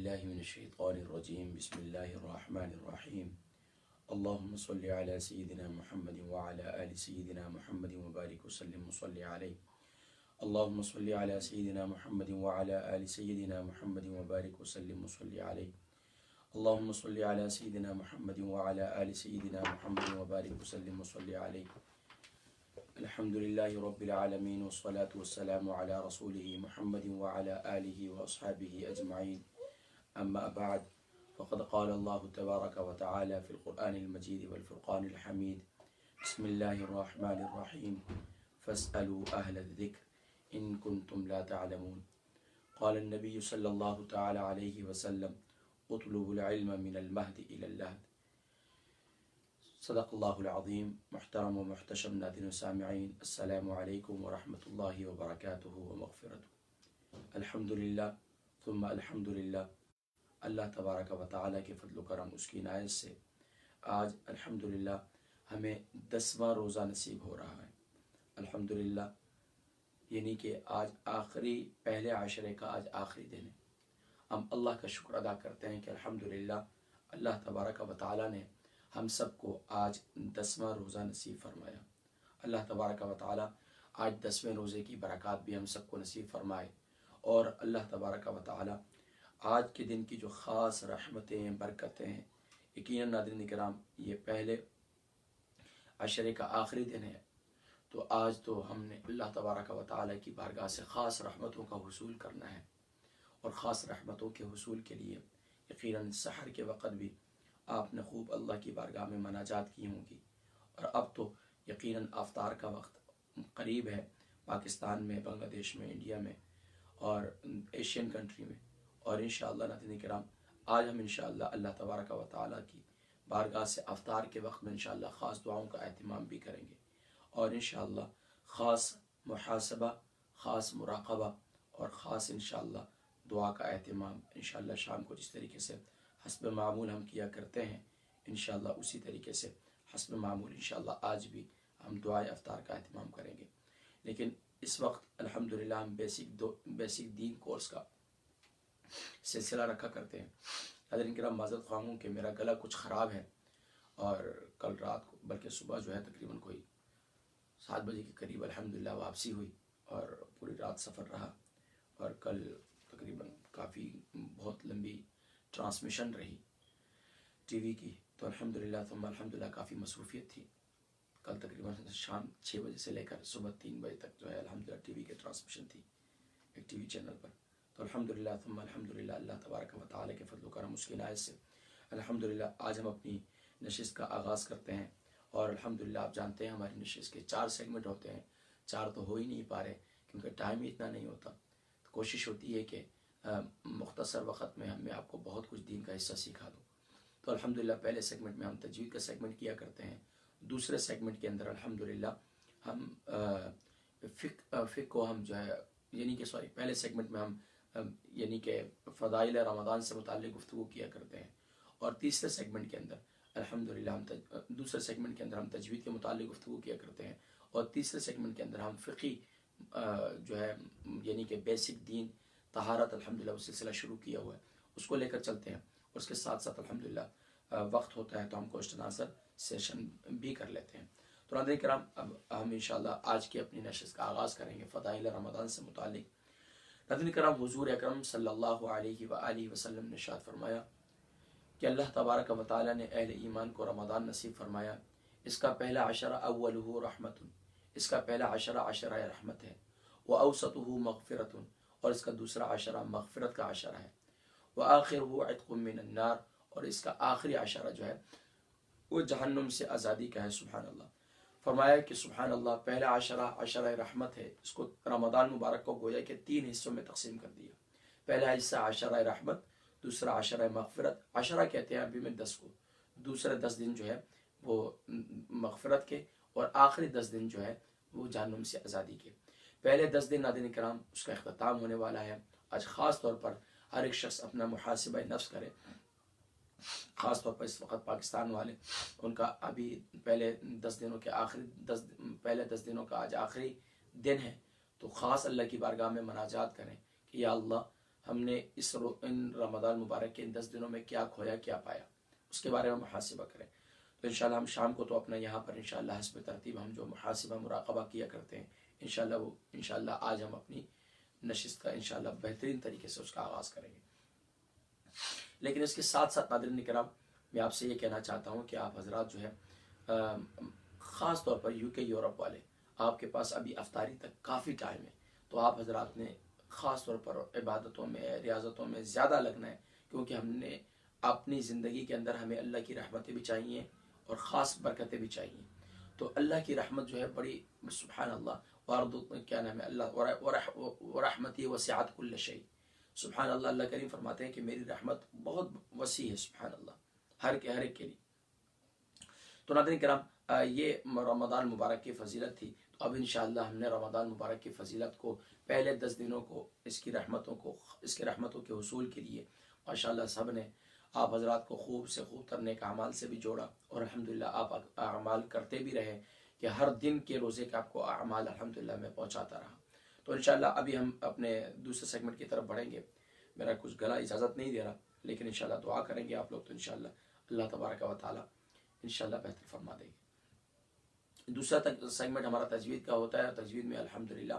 بالله من الشيطان الرجيم بسم الله الرحمن الرحيم اللهم صل على سيدنا محمد وعلى آل سيدنا محمد وبارك وسلم وصل عليه اللهم صل على سيدنا محمد وعلى آل سيدنا محمد وبارك وسلم وصل عليه اللهم صل على سيدنا محمد وعلى آل سيدنا محمد وبارك وسلم وصل عليه الحمد لله رب العالمين والصلاة والسلام على رسوله محمد وعلى آله وأصحابه أجمعين أما بعد فقد قال الله تبارك وتعالى في القرآن المجيد والفرقان الحميد بسم الله الرحمن الرحيم فاسألوا أهل الذكر إن كنتم لا تعلمون قال النبي صلى الله تعالى عليه وسلم اطلبوا العلم من المهد إلى اللهد صدق اللہ العظیم. محترم و محتشم ناظرین و سامعین، السلام علیکم ورحمۃ اللہ وبرکاتہ و مغفرتہ. الحمدللہ ثم الحمدللہ. اللہ تبارک و تعالیٰ کے فضل و کرم، اس کی عنایت سے آج الحمدللہ ہمیں 10واں روزہ نصیب ہو رہا ہے. الحمدللہ، یعنی کہ آج پہلے عشرے کا آج آخری دن ہے. ہم اللہ کا شکر ادا کرتے ہیں کہ الحمدللہ اللہ تبارک و تعالیٰ نے ہم سب کو آج 10واں روزہ نصیب فرمایا. اللہ تبارک و تعالیٰ آج 10ویں روزے کی برکات بھی ہم سب کو نصیب فرمائے. اور اللہ تبارک و تعالیٰ آج کے دن کی جو خاص رحمتیں برکتیں ہیں، یقیناً ناظرین کرام یہ پہلے عشرے کا آخری دن ہے، تو آج تو ہم نے اللہ تبارک و تعالیٰ کی بارگاہ سے خاص رحمتوں کا حصول کرنا ہے. اور خاص رحمتوں کے حصول کے لیے یقیناً سحر کے وقت بھی آپ نے خوب اللہ کی بارگاہ میں مناجات کی ہوں گی. اور اب تو یقیناً افطار کا وقت قریب ہے، پاکستان میں، بنگلہ دیش میں، انڈیا میں اور ایشین کنٹری میں. اور انشاءاللہ ناظرین کرام آج ہم انشاءاللہ اللہ تبارک و تعالیٰ کی بارگاہ سے افطار کے وقت میں انشاءاللہ خاص دعاؤں کا اہتمام بھی کریں گے. اور انشاءاللہ خاص محاسبہ، خاص مراقبہ اور خاص انشاءاللہ دعا کا اہتمام انشاءاللہ شام کو جس طریقے سے حسب معمول ہم کیا کرتے ہیں، انشاءاللہ اسی طریقے سے حسب معمول انشاءاللہ آج بھی ہم دعائے افطار کا اہتمام کریں گے. لیکن اس وقت الحمدللہ ہم بیسک دین کورس کا سلسلہ رکھا کرتے ہیں. حضرین کرام معذرت خواہ ہوں کہ میرا گلا کچھ خراب ہے، اور کل رات کو بلکہ صبح جو ہے تقریباً کوئی 7 بجے کے قریب الحمدللہ واپسی ہوئی اور پوری رات سفر رہا. اور کل تقریباً کافی بہت لمبی ٹرانسمیشن رہی ٹی وی کی، تو الحمدللہ ثم الحمدللہ کافی مصروفیت تھی. کل تقریباً شام 6 بجے سے لے کر صبح 3 بجے تک جو ہے الحمدللہ ٹی وی کی ٹرانسمیشن تھی ایک ٹی وی چینل پر. تو الحمدللہ ثم الحمدللہ اللہ تبارک و تعالیٰ کے فضل و کرم، اس کی عنایت سے الحمدللہ آج ہم اپنی نشست کا آغاز کرتے ہیں. اور الحمدللہ آپ جانتے ہیں ہماری نشست کے 4 سیگمنٹ ہوتے ہیں. 4 تو ہو ہی نہیں پا رہے کیونکہ ٹائم ہی اتنا نہیں ہوتا. تو کوشش ہوتی ہے کہ مختصر وقت میں میں آپ کو بہت کچھ دین کا حصہ سکھا دوں. تو الحمدللہ پہلے سیگمنٹ میں ہم تجوید کا سیگمنٹ کیا کرتے ہیں. دوسرے سیگمنٹ کے اندر الحمدللہ ہم فقہ کو ہم جو ہے یعنی کہ پہلے سیگمنٹ میں ہم یعنی کہ فضائل رمضان سے متعلق گفتگو کیا کرتے ہیں. اور تیسرے سیگمنٹ کے اندر الحمدللہ دوسرے سیگمنٹ کے اندر ہم تجوید کے متعلق گفتگو کیا کرتے ہیں. اور تیسرے سیگمنٹ کے اندر ہم فقہی جو ہے یعنی کہ بیسک دین طہارت الحمدللہ وہ سلسلہ شروع کیا ہوا ہے، اس کو لے کر چلتے ہیں. اس کے ساتھ ساتھ الحمدللہ وقت ہوتا ہے تو ہم کوسچن آنسر سیشن بھی کر لیتے ہیں. تو ناظرین کرام اب ہم انشاءاللہ آج کی اپنی نشست کا آغاز کریں گے فضائل رمضان سے متعلق. ناظرین کرام حضور اکرم صلی اللہ علیہ وآلہ وسلم نے ارشاد فرمایا کہ اللہ تبارک و تعالیٰ نے اہل ایمان کو رمضان نصیب فرمایا. اس کا پہلا عشرہ اولہ رحمت، اس کا پہلا عشرہ عشرہ رحمت ہے. وأوسطہ مغفرت، اور اس کا دوسرا عشرہ مغفرت کا عشرہ ہے. وآخرہ عتق من النار، اور اس کا آخری عشرہ جو ہے وہ جہنم سے آزادی کا ہے. سبحان اللہ. فرمایا کہ سبحان اللہ پہلا عشرہ عشرہ رحمت ہے. اس کو رمضان مبارک کو گویا کہ 3 حصوں میں تقسیم کر دیا. پہلا حصہ عشرہ رحمت، دوسرا عشرہ مغفرت. عشرہ کہتے ہیں ابھی میں 10 کو. دوسرے 10 دن جو ہے وہ مغفرت کے، اور آخری 10 دن جو ہے وہ جہنم سے آزادی کے. پہلے 10 دن ناظرین کرام اس کا اختتام ہونے والا ہے. آج خاص طور پر ہر ایک شخص اپنا محاسبہ نفس کرے. خاص طور پر اس وقت پاکستان والے، ان کا ابھی پہلے 10 دنوں کے پہلے 10 دنوں کا آج آخری دن ہے. تو خاص اللہ کی بارگاہ میں مناجات کریں کہ یا اللہ ہم نے ان رمضان مبارک کے ان 10 دنوں میں کیا کھویا کیا پایا، اس کے بارے میں محاسبہ کریں۔ تو انشاءاللہ ہم شام کو تو اپنا یہاں پر انشاءاللہ حسب ترتیب ہم جو محاسبہ مراقبہ کیا کرتے ہیں انشاءاللہ وہ انشاءاللہ آج ہم اپنی نشست کا انشاءاللہ بہترین طریقے سے اس کا آغاز کریں گے۔ لیکن اس کے ساتھ ساتھ ناظرین کرام میں آپ سے یہ کہنا چاہتا ہوں کہ آپ حضرات جو ہے خاص طور پر UK یورپ والے، آپ کے پاس ابھی افطاری تک کافی ٹائم ہے، تو آپ حضرات نے خاص طور پر عبادتوں میں ریاضتوں میں زیادہ لگنا ہے، کیونکہ ہم نے اپنی زندگی کے اندر ہمیں اللہ کی رحمتیں بھی چاہیے اور خاص برکتیں بھی چاہیے۔ تو اللہ کی رحمت جو ہے بڑی سبحان اللہ کیا نام ہے اللہ ورحمتی وسعت کل شیء، سبحان اللہ، اللہ کریم فرماتے ہیں کہ میری رحمت بہت وسیع ہے، سبحان اللہ، ہر ایک کے لیے۔ تو ناظرین کرام یہ رمضان مبارک کی فضیلت تھی، تو اب انشاءاللہ ہم نے رمضان مبارک کی فضیلت کو پہلے 10 دنوں کو اس کی رحمتوں کے حصول کے لیے ماشاءاللہ سب نے آپ حضرات کو خوب سے خوب تر نیک اعمال سے بھی جوڑا، اور الحمدللہ آپ اعمال کرتے بھی رہے کہ ہر دن کے روزے کا آپ کو اعمال الحمدللہ میں پہنچاتا رہا۔ تو انشاءاللہ ابھی ہم اپنے دوسرے سیگمنٹ کی طرف بڑھیں گے، میرا کچھ گلا اجازت نہیں دے رہا، لیکن انشاءاللہ دعا کریں گے آپ لوگ، تو انشاءاللہ اللہ تبارک و تعالی انشاءاللہ بہتر فرما دیں گے۔ دوسرا سیگمنٹ ہمارا تجوید کا ہوتا ہے، تجوید میں الحمدللہ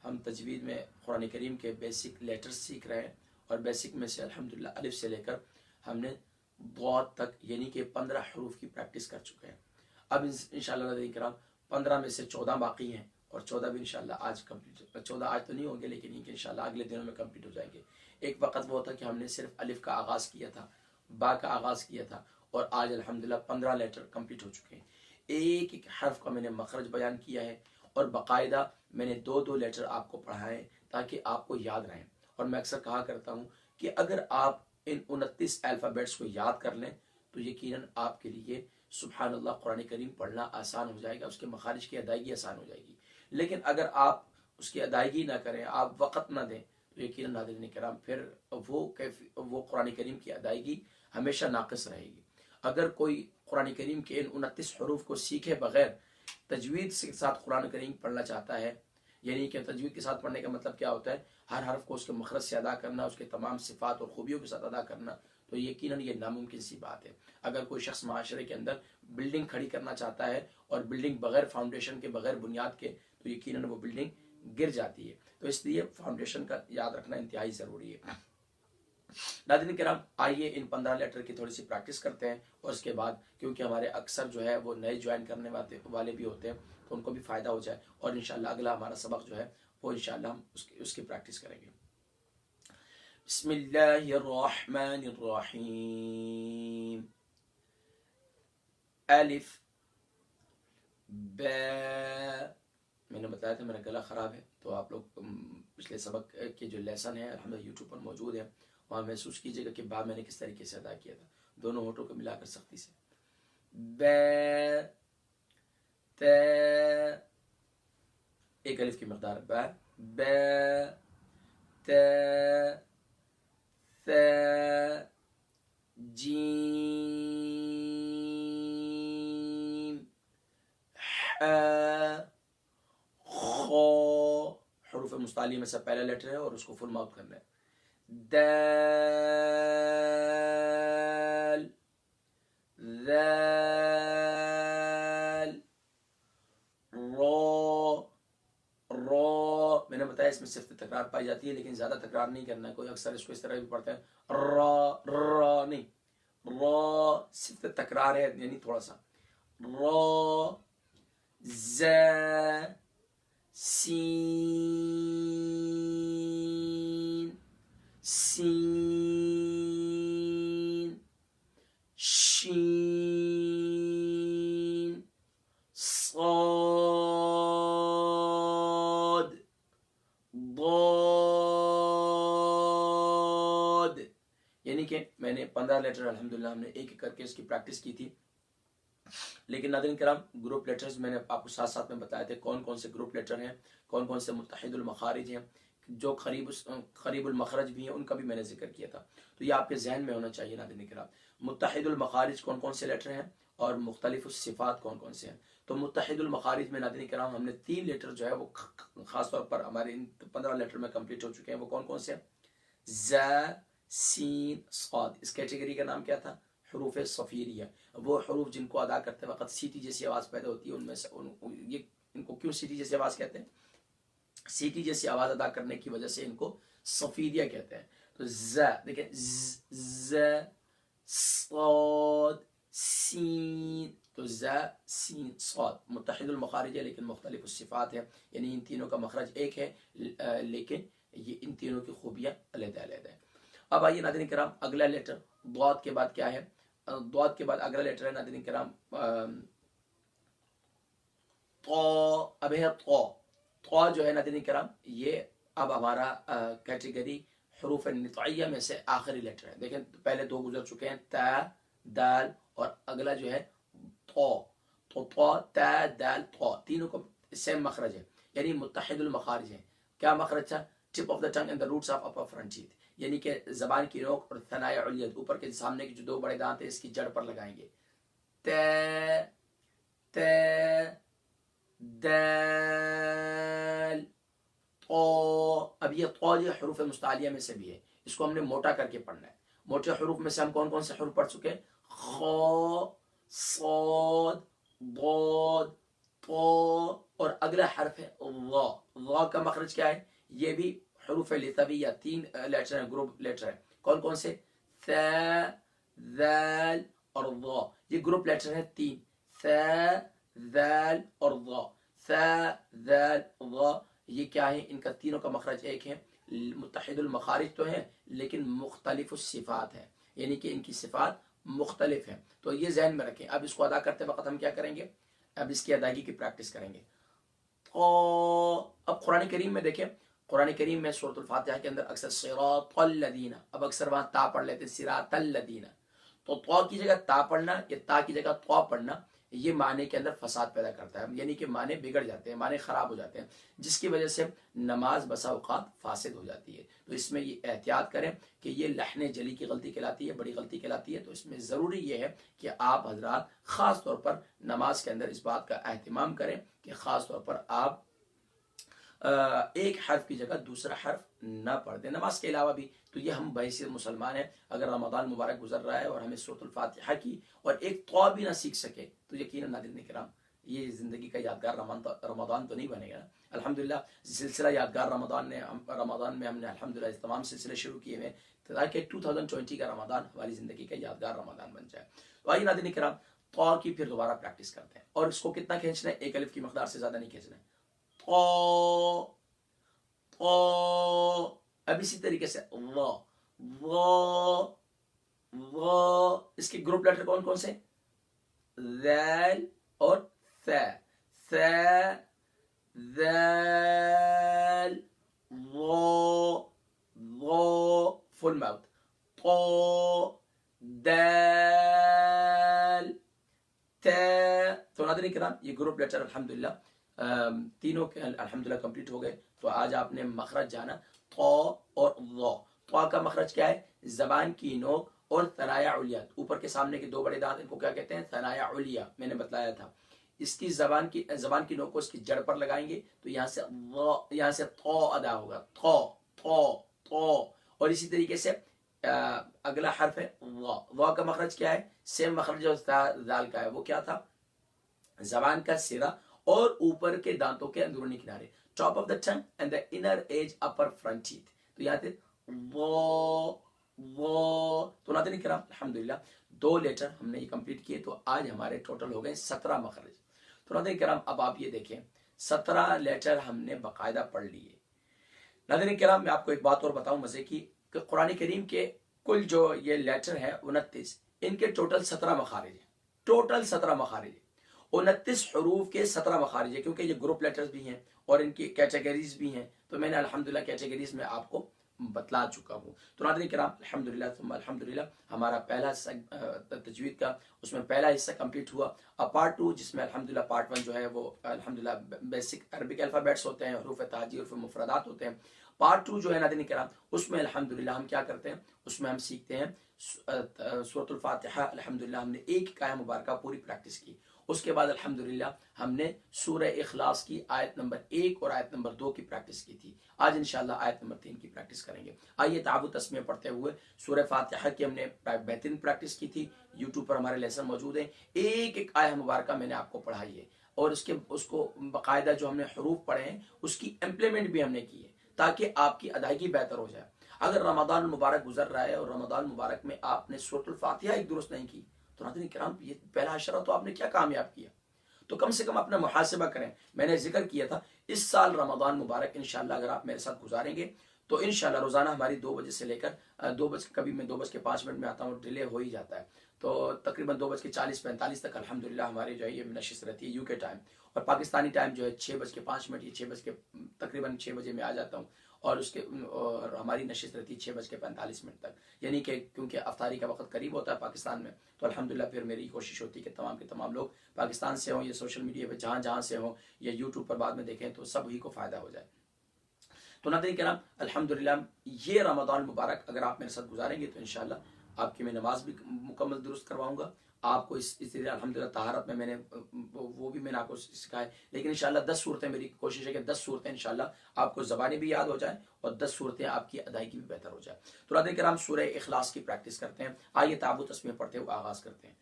ہم تجوید میں قرآن کریم کے بیسک لیٹرز سیکھ رہے ہیں، اور بیسک میں سے الحمدللہ الف سے لے کر ہم نے ضاد تک یعنی کہ 15 حروف کی پریکٹس کر چکے ہیں۔ اب انشاءاللہ ناظرین کرام 15 میں سے 14 باقی ہیں، اور 14 بھی انشاءاللہ آج کمپلیٹ، 14 آج تو نہیں ہوں گے لیکن انشاءاللہ اگلے دنوں میں کمپلیٹ ہو جائیں گے۔ ایک وقت وہ ہوتا کہ ہم نے صرف الف کا آغاز کیا تھا، با کا آغاز کیا تھا، اور آج الحمدللہ 15 لیٹر کمپلیٹ ہو چکے ہیں۔ ایک ایک حرف کا میں نے مخرج بیان کیا ہے، اور باقاعدہ میں نے 2 لیٹر آپ کو پڑھائے تاکہ آپ کو یاد رہیں۔ اور میں اکثر کہا کرتا ہوں کہ اگر آپ ان 29 الفابیٹس کو یاد کر لیں تو یقیناً آپ کے لیے سبحان اللہ قرآن کریم پڑھنا آسان ہو جائے گا، اس کے مخارج کی ادائیگی آسان ہو جائے گی۔ لیکن اگر آپ اس کی ادائیگی نہ کریں، آپ وقت نہ دیں، تو یقیناً ناظرین کرام پھر وہ قرآن کریم کی ادائیگی ہمیشہ ناقص رہے گی۔ اگر کوئی قرآن کریم کے ان 29 حروف کو سیکھے بغیر تجوید کے ساتھ قرآن کریم پڑھنا چاہتا ہے، یعنی کہ تجوید کے ساتھ پڑھنے کا مطلب کیا ہوتا ہے؟ ہر حرف کو اس کے مخرج سے ادا کرنا، اس کے تمام صفات اور خوبیوں کے ساتھ ادا کرنا، تو یقیناً یہ ناممکن سی بات ہے۔ اگر کوئی شخص معاشرے کے اندر بلڈنگ کھڑی کرنا چاہتا ہے، اور بلڈنگ بغیر فاؤنڈیشن کے، بغیر بنیاد کے، تو یقیناً وہ بلڈنگ گر جاتی ہے۔ تو اس لیے فاؤنڈیشن کا یاد رکھنا انتہائی ضروری ہے۔ ناظرین کرام آئیے ان 15 لیٹر کی تھوڑی سی پریکٹس کرتے ہیں، اور اس کے بعد کیونکہ ہمارے اکثر جو ہے وہ نئے جوائن کرنے والے بھی ہوتے ہیں، تو ان کو بھی فائدہ ہو جائے، اور انشاءاللہ اگلا ہمارا سبق جو ہے وہ انشاءاللہ ہم اس کی پریکٹس کریں گے۔ بسم اللہ الرحمن الرحیم، الف با، میں نے بتایا تھا میرا گلا خراب ہے، تو آپ لوگ پچھلے سبق کے جو لیسن ہے الحمدللہ یوٹیوب پر موجود ہے، وہاں محسوس کیجئے گا کہ با میں نے کس طریقے سے ادا کیا تھا، دونوں ہونٹوں کو ملا کر سختی سے۔ با تا، ایک الف کی مقدار با، با تا ثا جیم حا خا، حروف مستعلیہ میں سے پہلا لیٹر ہے اور اس کو فل ماؤتھ کرنا ہے۔ دال ذال را، میں نے بتایا اس میں صرف تکرار پائی جاتی ہے، لیکن زیادہ تکرار نہیں کرنا ہے، کوئی اکثر اس کو اس طرح بھی پڑھتے ہیں را نہیں، را صرف تکرار ہے، یعنی تھوڑا سا۔ را زا سین سین شین صاد ضاد، یعنی کہ میں نے 15 لیٹر الحمدللہ ہم نے ایک ایک کر کے اس کی پریکٹس کی تھی۔ لیکن ناظرین کرام گروپ لیٹرز میں نے آپ کو ساتھ ساتھ میں بتایا تھے کون کون سے گروپ لیٹر ہیں، کون کون سے متحد المخارج ہیں، جو قریب المخرج بھی ہیں، ان کا بھی میں نے ذکر کیا تھا۔ تو یہ آپ کے ذہن میں ہونا چاہیے ناظرین کرام، متحد المخارج کون کون سے لیٹر ہیں اور مختلف الصفات کون کون سے ہیں۔ تو متحد المخارج میں ناظرین کرام ہم نے 3 لیٹر جو ہے وہ خاص طور پر ہمارے ان 15 لیٹر میں کمپلیٹ ہو چکے ہیں، وہ کون کون سے ہیں؟ ز سین صاد. اس کیٹیگری کا نام کیا تھا؟ حروف صفیریہ. وہ حروف جن کو ادا کرتے وقت سیٹی جیسی آواز پیدا ہوتی ہے، ان میں سے ان کو کیوں سیٹی جیسی آواز کہتے ہیں؟ سیٹی جیسی آواز ادا کرنے کی وجہ سے ان کو صفیریہ کہتے ہیں. تو ز دیکھیں، ز صاد سین. تو ز سین صاد متحد المخارج ہے لیکن مختلف الصفات ہے، یعنی ان تینوں کا مخرج ایک ہے لیکن یہ ان تینوں کی خوبیاں علیحدہ علیحدہ ہیں. اب آئیے ناظرین کرام، اگلا لیٹر ضاد کے بعد کیا ہے؟ ضاد کے بعد اگلا لیٹر ہے ناظرین کرام طا. اب ہے طا. طا جو ہے ناظرین کرام یہ اب ہمارا کیٹیگری حروف نطعیہ میں سے آخری لیٹر ہے. دیکھیں پہلے دو گزر چکے ہیں، تا دال، اور اگلا جو ہے طا. تو طا تا دال طا تینوں کو سیم مخرج ہے، یعنی متحد المخارج ہے. کیا مخرج تھا؟ Tip of the tongue and the roots of upper front teeth, یعنی کہ زبان کی نوک اور ثنایا علیہ اوپر کے سامنے کے جو دو بڑے دانت ہیں اس کی جڑ پر لگائیں گے. ت ت دال طا. اب یہ طا جو حروف مستعلیہ میں سے بھی ہے، اس کو ہم نے موٹا کر کے پڑھنا ہے. موٹے حروف میں سے ہم کون کون سے حروف پڑھ چکے ہیں؟ خا، صاد، ضاد، طا، اور اگلا حرف ہے ظا. ظا کا مخرج کیا ہے؟ یہ بھی حروف لثویہ تین لیٹر ہیں، گروپ لیٹر ہے. کون کون سے؟ ثا، ذال اور ظا. یہ گروپ لیٹر ہے تین، ثا، ذال اور ظا. ثا، ذال، ظا یہ کیا ہے؟ ان کا تینوں کا مخرج ایک ہے. متحد المخارج تو ہیں لیکن مختلف الصفات ہیں، یعنی کہ ان کی صفات مختلف ہیں. تو یہ ذہن میں رکھیں. اب اس کو ادا کرتے وقت ہم کیا کریں گے؟ اب اس کی ادائیگی کی پریکٹس کریں گے. اب قرآن کریم میں دیکھیں، قرآن کریم میں سورۃ الفاتحہ کے اندر اکثر صراط الذین، اب اکثر وہاں تا پڑھ لیتے صراط الذین. تو طا کی جگہ تا پڑھنا یا تا کی جگہ طا پڑھنا یہ معنی کے اندر فساد پیدا کرتا ہے، یعنی کہ معنی بگڑ جاتے ہیں، معنی خراب ہو جاتے ہیں، جس کی وجہ سے نماز بسا اوقات فاسد ہو جاتی ہے. تو اس میں یہ احتیاط کریں کہ یہ لحن جلی کی غلطی کہلاتی ہے، بڑی غلطی کہلاتی ہے. تو اس میں ضروری یہ ہے کہ آپ حضرات خاص طور پر نماز کے اندر اس بات کا اہتمام کریں کہ خاص طور پر آپ ایک حرف کی جگہ دوسرا حرف نہ پڑھ دیں نماز کے علاوہ بھی. تو یہ ہم بحیثیت مسلمان ہیں، اگر رمضان مبارک گزر رہا ہے اور ہمیں سورۃ الفاتحہ کی اور ایک طا بھی نہ سیکھ سکے تو یقیناً ناظرین کرام یہ زندگی کا یادگار رمضان تو نہیں بنے گا. الحمدللہ سلسلہ یادگار رمضان میں ہم نے الحمدللہ تمام سلسلے شروع کیے ہوئے تاکہ 2020 کا رمضان ہماری زندگی کا یادگار رمضان بن جائے. تو آئیے ناظرین کرام طا کی پھر دوبارہ پریکٹس کرتے ہیں، اور اس کو کتنا کھینچنا ہے؟ ایک الف کی مقدار سے زیادہ نہیں کھینچنا ہے. طا طا. اب اسی طریقے سے وا وا وا. اس کے گروپ لیٹر کون کون سے؟ ذال اور ثا. ثا، ذال، وا وا فل ماؤتھ. طا، دال، تا. تو ناظرین کرام یہ گروپ لیٹر الحمدللہ تینوں کے الحمدللہ کمپلیٹ ہو گئے. تو آج آپ نے مخرج جانا طا اور ظا. طا کا مخرج کیا ہے؟ زبان کی نوک اور ثنایا علیہ اوپر کے سامنے کے دو بڑے دانت، ان کو کیا کہتے ہیں؟ ثنایا علیہ. میں نے بتلایا تھا اس کی زبان کی نوک کو اس کی جڑ پر لگائیں گے تو یہاں سے طا ادا ہوگا. طا طا طا. اور اسی طریقے سے اگلا حرف ہے وا. وا کا مخرج کیا ہے؟ سیم مخرج جو ذال کا ہے وہ کیا تھا؟ زبان کا سرا اور اوپر کے دانتوں کے اندرونی کنارے، top of the tongue and the inner edge upper front teeth. تو یہاں تھے وا وا. تو ناظرین کرام الحمدللہ 2 لیٹر ہم نے یہ کمپلیٹ کیے. تو آج ہمارے ٹوٹل ہو گئے 17 مخرج. تو ناظرین کرام اب آپ یہ دیکھیں 17 لیٹر ہم نے باقاعدہ پڑھ لیے. ناظرین کرام میں آپ کو ایک بات اور بتاؤں مزے کی کہ قرآن کریم کے کل جو یہ لیٹر ہے 29، ان کے ٹوٹل 17 مخارج ہیں. ٹوٹل 17 مخارج ہیں. 29 حروف کے 17 مخارج ہیں، کیونکہ یہ گروپ لیٹرز بھی ہیں اور ان کی کیٹیگریز بھی ہیں. تو میں نے الحمدللہ کیٹیگریز میں آپ کو بتلا چکا ہوں. تو ناظرین کرام الحمدللہ ثم الحمدللہ ہمارا پہلا تجوید کا اس میں پہلا حصہ کمپلیٹ ہوا. اب پارٹ 2 جس میں الحمدللہ پارٹ 1 جو ہے وہ الحمدللہ بیسک عربک الفابیٹس ہوتے ہیں، حروف تہجی، حروف مفردات ہوتے ہیں. پارٹ 2 جو ہے ناظرین کرام اس میں الحمدللہ ہم کیا کرتے ہیں؟ اس میں ہم سیکھتے ہیں سورۃ الفاتحہ. الحمدللہ ہم نے ایک آیہ مبارکہ پوری پریکٹس کی، اس کے بعد الحمدللہ ہم نے سورہ اخلاص کی آیت نمبر 1 اور آیت نمبر 2 کی پریکٹس کی تھی. آج انشاءاللہ آیت نمبر 3 کی پریکٹس کریں گے. آئیے تعاوت تسمیہ پڑھتے ہوئے سورہ فاتحہ کی ہم نے بہترین پریکٹس کی تھی. یوٹیوب پر ہمارے لیسن موجود ہیں. ایک ایک آیہ مبارکہ میں نے آپ کو پڑھائی ہے اور اس کو باقاعدہ جو ہم نے حروف پڑھے ہیں اس کی امپلیمنٹ بھی ہم نے کی ہے تاکہ آپ کی ادائیگی بہتر ہو جائے. اگر رمضان المبارک گزر رہا ہے اور رمضان المبارک میں آپ نے سورۃ الفاتحہ ایک درست نہیں کی تو ناظرین کرام یہ پہلا عشرہ تو آپ نے کیا کامیاب کیا. تو کم سے کم اپنا محاسبہ کریں. میں نے ذکر کیا تھا اس سال رمضان مبارک انشاءاللہ اگر آپ میرے ساتھ گزاریں گے تو انشاءاللہ روزانہ ہماری 2 بجے سے لے کر 2 بج کبھی میں 2:05 میں آتا ہوں, ڈیلے ہو ہی جاتا ہے, تو تقریباً 2:40-45 تک الحمدللہ ہماری جو ہے یہ نشست رہتی ہے یو کے ٹائم. اور پاکستانی ٹائم جو ہے 6:05 یہ 6 تقریباً 6 بجے میں آ جاتا ہوں اور اور ہماری نشست رہتی ہے 6:45 تک. یعنی کہ کیونکہ افطاری کا وقت قریب ہوتا ہے پاکستان میں تو الحمدللہ پھر میری کوشش ہوتی ہے کہ تمام کے تمام لوگ پاکستان سے ہوں یا سوشل میڈیا پہ جہاں سے ہوں یا یوٹیوب پر بعد میں دیکھیں تو سب ہی کو فائدہ ہو جائے. تو ناظرین کرام الحمدللہ یہ رمضان مبارک اگر آپ میرے ساتھ گزاریں گے تو انشاءاللہ آپ کی میں نماز بھی مکمل درست کرواؤں گا. آپ کو اس طرح الحمدللہ طہارت میں نے وہ بھی میں نے آپ کو سکھایا. لیکن انشاءاللہ 10 صورتیں میری کوشش ہے کہ 10 صورتیں انشاءاللہ آپ کو زبانیں بھی یاد ہو جائیں اور 10 صورتیں آپ کی ادائیگی بھی بہتر ہو جائے. تو ناظرین کرام سورہ اخلاص کی پریکٹس کرتے ہیں. آئیے تعاوت تسمیہ پڑھتے ہوئے آغاز کرتے ہیں.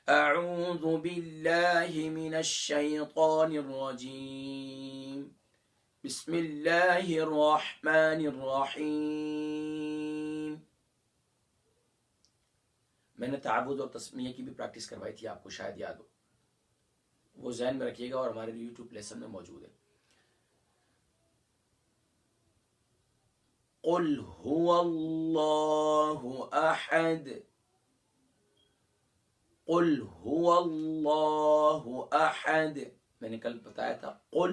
اعوذ باللہ من الشیطان الرجیم بسم اللہ الرحمن الرحیم. میں نے تعاوذ اور تسمیہ کی بھی پریکٹس کروائی تھی, آپ کو شاید یاد ہو, وہ ذہن میں رکھیے گا اور ہمارے یوٹیوب لیسن میں موجود ہے. قل هو اللہ احد, قل هو اللہ احد. میں نے کل بتایا تھا قل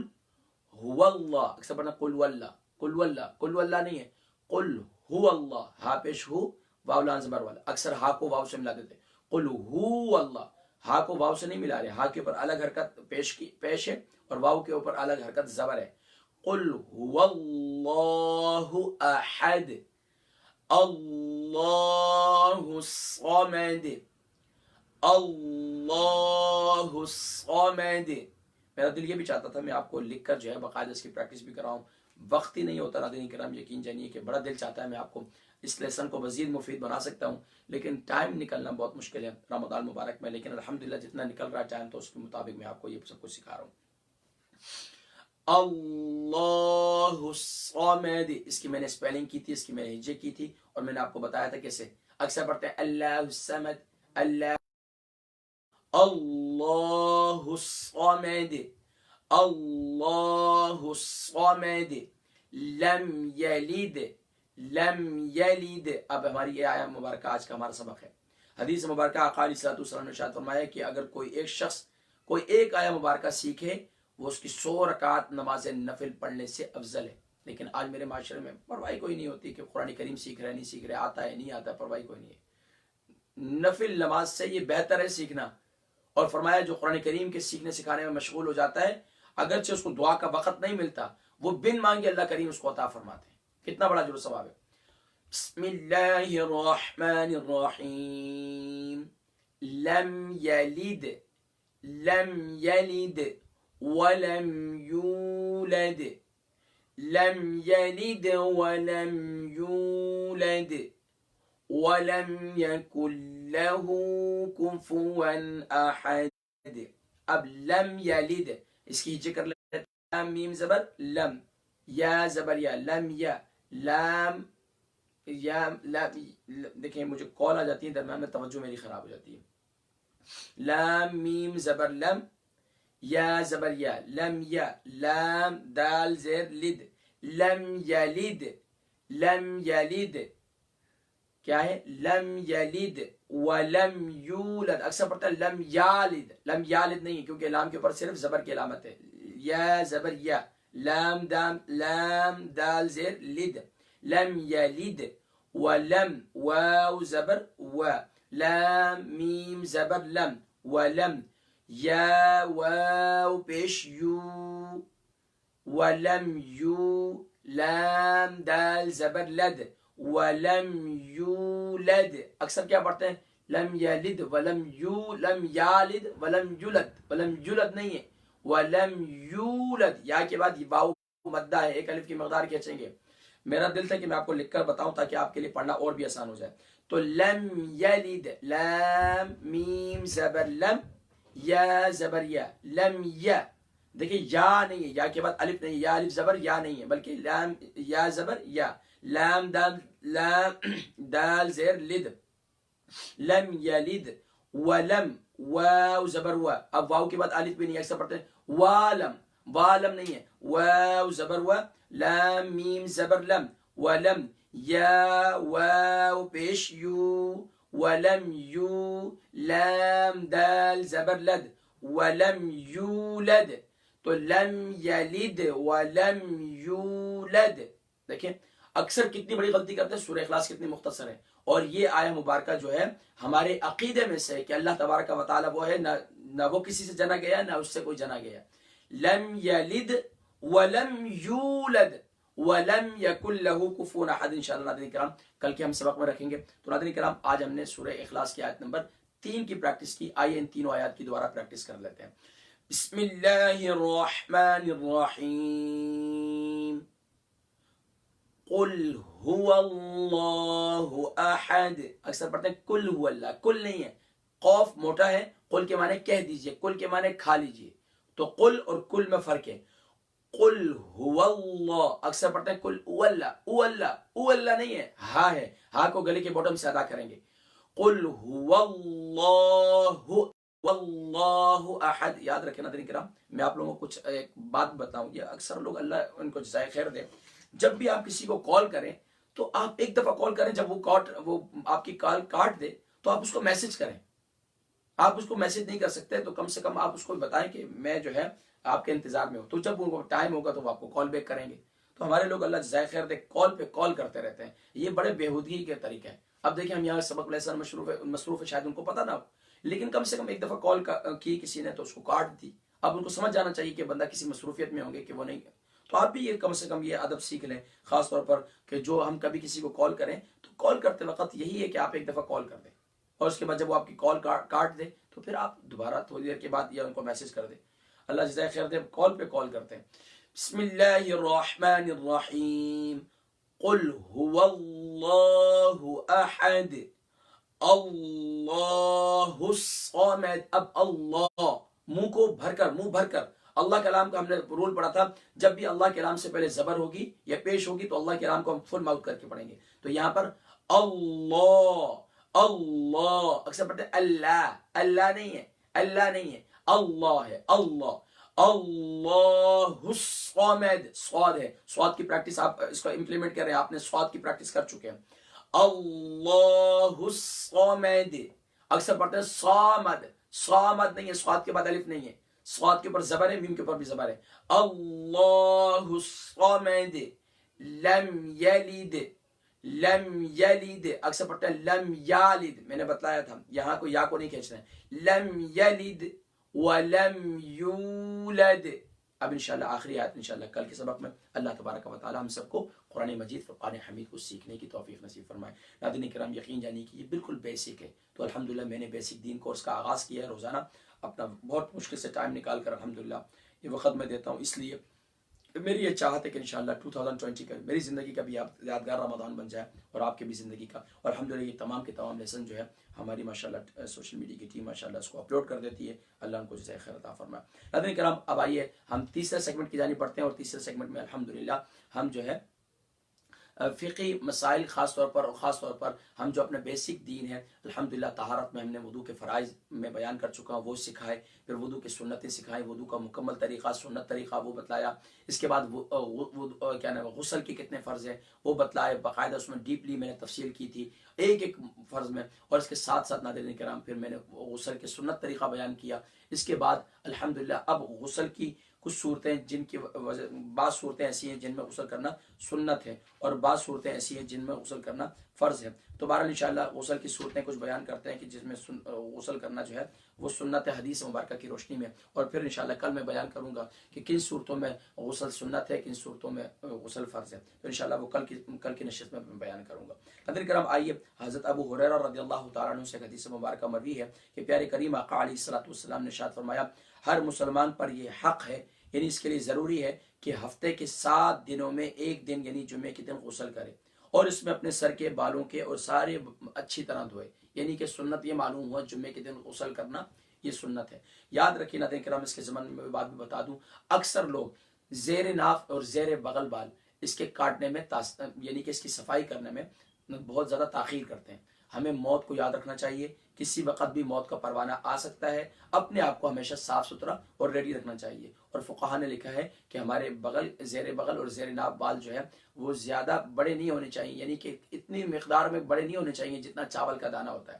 هو اللہ, اکثر پڑھنا قل واللہ, قل واللہ, قل واللہ نہیں ہے, قل هو اللہ, ہا پیش ہو واو لام زبر والا, اکثر ہا کو واو سے ملا دیتے. قل هو اللہ, ہا کو واو سے نہیں ملا رہے, ہا کے اوپر الگ حرکت پیش ہے اور واو کے اوپر الگ حرکت زبر ہے. قل هو اللہ احد اللہ الصمد اللہ الصمد. میرا دل یہ بھی چاہتا تھا میں آپ کو لکھ کر جو ہے باقاعدہ اس کی پریکٹس بھی کراؤں, وقت ہی نہیں ہوتا ناظرین کرام. یقین جانیے کہ بڑا دل چاہتا ہے میں آپ کو اس لیسن کو مزید مفید بنا سکتا ہوں لیکن ٹائم نکلنا بہت مشکل ہے رمضان مبارک میں. لیکن الحمدللہ جتنا نکل رہا ہے ٹائم تو اس کے مطابق میں آپ کو یہ سب کچھ سکھا رہا ہوں. اللہ الصمد, اس کی میں نے اسپیلنگ کی تھی, اس کی میں نے ہجے کی تھی اور میں نے آپ کو بتایا تھا کیسے. اکثر پڑھتے ہیں اللہ الصمد, اللہ اللہ الصمد, اللہ الصمد, لم یلد, لم یلد. اب ہماری یہ آیہ مبارکہ آج کا ہمارا سبق ہے. حدیث مبارکہ آقا علیہ الصلوۃ والسلام نے ارشاد فرمایا کہ اگر کوئی ایک شخص کوئی ایک آیہ مبارکہ سیکھے وہ اس کی 100 رکعت نماز نفل پڑھنے سے افضل ہے. لیکن آج میرے معاشرے میں پرواہی کوئی نہیں ہوتی کہ قرآن کریم سیکھ رہے نہیں سیکھ رہے, آتا ہے نہیں آتا, پرواہی کوئی نہیں ہے. نفل نماز سے یہ بہتر ہے سیکھنا. اور فرمایا جو قرآن کریم کے سیکھنے سکھانے میں مشغول ہو جاتا ہے اگرچہ اس کو دعا کا وقت نہیں ملتا وہ بن مانگے اللہ کریم اس کو عطا فرماتے ہیں. کتنا بڑا جو ثواب ہے. بسم اللہ الرحمن الرحیم. لم یلد, لم یلد ولم یولد, لم یلد ولم یولد ولم یکن له کفوا احد. اب لم یلد اس کی ذکر لیتے ہیں, میم زبر لم, یا زبر یا, لم یا, لام یا لام. دیکھیں مجھے کال آ جاتی ہے درمیان میں, توجہ میری خراب ہو جاتی ہے. لام میم زبر لم, یا زبر یا, لم یا, لام دال زیر لد, لم یلد, لم یلد کیا ہے, لم یلد ولم یولد. اکثر پڑھتا ہے لم یالد, لم یالد نہیں ہے کیونکہ لام کے اوپر صرف زبر کی علامت ہے. یا زبر یا, لام دام, لام دال زیر لد, لم یلد ولم, واو زبر و, لام میم زبر لم, ولم, یا واو پیش یو, ولم یو, لام دال زبر لد, ولم یولد. اکثر کیا پڑھتے ہیں لم یلد ولم یالد ولم یولد نہیں ہے، ولم یولد، یا کے بعد واو مدہ ہے، ایک الف کی مقدار کھینچیں گے. میرا دل تھا کہ میں آپ کو لکھ کر بتاؤں تاکہ آپ کے لیے پڑھنا اور بھی آسان ہو جائے. تو لم یلد، لام میم زبر لم، یا زبر یا، لم یا. دیکھیں یا نہیں ہے، یا کے بعد الف نہیں ہے، یا الف زبر یا نہیں ہے، بلکہ لام یا زبر یا. لام دال زیر لد، لم یلد ولم، واو زبر وا. اب واو کے بعد الف بھی نہیں ہے، اکثر پڑھتے ہیں والم، والم نہیں ہے، واو زبر وا، لام میم زبر لم، ولم، یا واو پیش یو، ولم یو، لام دال زبر لد، ولم یولد. تو لم یلد ولم یولد. دیکھیں اکثر کتنی بڑی غلطی کرتے ہیں، سورہ اخلاص کتنی مختصر ہے. اور یہ آیہ مبارکہ جو ہے ہمارے عقیدے میں سے ہے کہ اللہ تبارک و تعالیٰ وہ ہے، نہ وہ کسی سے جنا گیا نہ اس سے کوئی جنا گیا. لم یلد ولم یولد ولم یکن لہ کفوا احد. انشاءاللہ ناظرین کرام کل کے ہم سبق میں رکھیں گے. تو ناظرین کرام آج ہم نے سورہ اخلاص کی آیت نمبر 3 کی پریکٹس کی. آئیے ان تینوں آیات کی دوبارہ پریکٹس کر لیتے ہیں. بسم اللہ الرحمن الرحیم. قل هو اللہ احد. اکثر پڑھتے ہیں کل هو اللہ، کل نہیں ہے، قوف موٹا ہے. قل کے معنی کہہ دیجئے، کل کے معنی کھا لیجئے. تو قل اور کل میں فرق ہے. قل هو اللہ، اکثر پڑھتے ہیں کل او اللہ، او اللہ، او اللہ نہیں ہے، ہا ہے، ہا کو گلے کے باٹم سے ادا کریں گے. قل هو اللہ واللہ احد. یاد رکھیں ناظرین کرام، میں آپ لوگوں کو کچھ ایک بات بتاؤں، یہ اکثر لوگ اللہ ان کو جزائے خیر دے، جب بھی آپ کسی کو کال کریں تو آپ ایک دفعہ کال کریں، جب وہ آپ کی کال کاٹ دے تو آپ اس کو میسج کریں. آپ اس کو میسج نہیں کر سکتے تو کم سے کم آپ اس کو بتائیں کہ میں جو ہے آپ کے انتظار میں ہوں. تو جب وہ ٹائم ہوگا تو وہ آپ کو کال بیک کریں گے. تو ہمارے لوگ اللہ جزائے خیر دے کال پہ کال کرتے رہتے ہیں، یہ بڑے بےہودگی کے طریقے ہیں. اب دیکھیں ہم یہاں سبق لیسن مصروف ہے، شاید ان کو پتہ نہ ہو، لیکن کم سے کم ایک دفعہ کال کی کسی نے تو اس کو کاٹ دی. اب ان کو سمجھ جانا چاہیے کہ بندہ کسی مصروفیت میں ہوں گے کہ وہ نہیں. تو آپ بھی یہ کم سے کم یہ ادب سیکھ لیں، خاص طور پر کہ جو ہم کبھی کسی کو کال کریں تو کال کرتے وقت یہی ہے کہ آپ ایک دفعہ کال کر دیں، اور اس کے بعد جب وہ آپ کی کال کاٹ دے تو پھر آپ دوبارہ تھوڑی دیر کے بعد یا ان کو میسج کر دیں. اللہ جزائے خیر دے. کال پہ کال کرتے ہیں. بسم اللہ الرحمن الرحیم. قل هو اللہ احد اللہ الصمد. اب اللہ منہ کو بھر کر اللہ کلام کا ہم نے رول پڑھا تھا، جب بھی اللہ کلام سے پہلے زبر ہوگی یا پیش ہوگی تو اللہ کلام کو ہم فل ماؤتھ کر کے پڑھیں گے. تو یہاں پر اللہ، اللہ اکثر پڑھتے ہیں اللہ، اللہ نہیں ہے، اللہ نہیں ہے، اللہ ہے، اللہ. اللہ الصمد، صاد ہے، صاد کی پریکٹس آپ اس کو امپلیمنٹ کر رہے ہیں، آپ نے صاد کی پریکٹس کر چکے ہیں. اللہ الصمد. اکثر پڑھتے ہیں صامد، صامد نہیں ہے، صاد کے بعد الف نہیں ہے، صاد کے اوپر زبر ہے، میم کے اوپر بھی زبر ہے. اللہ الصمد لم یلد، لم یلد. اکثر پڑھتے ہیں لم یالد. میں نے بتلایا تھا یہاں کو یا کو نہیں کھینچنا ہے. لم یلد ولم یولد. اب انشاءاللہ آخری آیت انشاءاللہ کل کے سبق میں اللہ تبارک و تعالی ہم سب کو قرآن مجید فرقان حمید کو سیکھنے کی توفیق نصیب فرمائے. ناظرین کرام یقین جانی کہ یہ بالکل بیسک ہے. تو الحمدللہ میں نے بیسک دین کورس کا آغاز کیا ہے. روزانہ اپنا بہت مشکل سے ٹائم نکال کر الحمدللہ یہ وقت میں دیتا ہوں. اس لیے میری یہ چاہت ہے کہ انشاءاللہ 2020 کا میری زندگی کا بھی یادگار رمضان بن جائے اور آپ کے بھی زندگی کا. اور الحمدللہ یہ تمام کے تمام لیسن جو ہے ہماری ماشاءاللہ سوشل میڈیا کی ٹیم ماشاءاللہ اس کو اپلوڈ کر دیتی ہے. اللہ ان کو جزائے خیر عطا فرمائے. ناظرین کرام اب آئیے ہم تیسرے سیگمنٹ کی جانب بڑھتے ہیں. اور تیسرے سیگمنٹ میں الحمدللہ ہم جو ہے فقہی مسائل خاص طور پر ہم جو اپنے بیسک دین ہے الحمدللہ طہارت میں ہم نے وضو کے فرائض میں بیان کر چکا ہوں، وہ سکھائے. پھر وضو کی سنتیں سکھائیں، وضو کا مکمل طریقہ سنت طریقہ وہ بتلایا. اس کے بعد کیا نام غسل کے کتنے فرض ہیں وہ بتلائے، باقاعدہ اس میں ڈیپلی میں نے تفصیل کی تھی ایک ایک فرض میں. اور اس کے ساتھ ساتھ ناظرین کرام پھر میں نے غسل کے سنت طریقہ بیان کیا. اس کے بعد الحمدللہ اب غسل کی کچھ صورتیں جن کی بعض صورتیں ایسی ہیں جن میں غسل کرنا سنت ہے اور بعض صورتیں ایسی ہیں جن میں غسل کرنا فرض ہے. تو بہرحال انشاءاللہ غسل کی صورتیں کچھ بیان کرتے ہیں کہ جس میں غسل کرنا جو ہے وہ سنت حدیث مبارکہ کی روشنی میں، اور پھر انشاءاللہ کل میں بیان کروں گا کہ کن صورتوں میں غسل سنت ہے، کن صورتوں میں غسل فرض ہے. تو انشاءاللہ وہ کل کی نشست میں بیان کروں گا. حضرت کرام آئیے، حضرت ابو ہریرہ رضی اللہ تعالیٰ عنہ سے حدیث مبارکہ مروی ہے کہ پیارے کریم آقا علیہ الصلوۃ والسلام نے ارشاد فرمایا ہر مسلمان پر یہ حق ہے، یعنی اس کے لیے ضروری ہے کہ ہفتے کے 7 دنوں میں ایک دن یعنی جمعے کے دن غسل کرے، اور اس میں اپنے سر کے بالوں کے اور سارے اچھی طرح دھوئے. یعنی کہ سنت یہ معلوم ہوا جمعے کے دن غسل کرنا یہ سنت ہے. یاد رکھیے ناظرین کرام، اس کے زمانے میں بات بھی بتا دوں، اکثر لوگ زیر ناف اور زیر بغل بال اس کے کاٹنے میں یعنی کہ اس کی صفائی کرنے میں بہت زیادہ تاخیر کرتے ہیں. ہمیں موت کو یاد رکھنا چاہیے، کسی وقت بھی موت کا پروانہ آ سکتا ہے. اپنے آپ کو ہمیشہ صاف ستھرا اور ریڈی رکھنا چاہیے. اور فقہا نے لکھا ہے کہ ہمارے زیر بغل اور زیر ناف بال جو ہے وہ زیادہ بڑے نہیں ہونے چاہیے، یعنی کہ اتنی مقدار میں بڑے نہیں ہونے چاہیے جتنا چاول کا دانہ ہوتا ہے.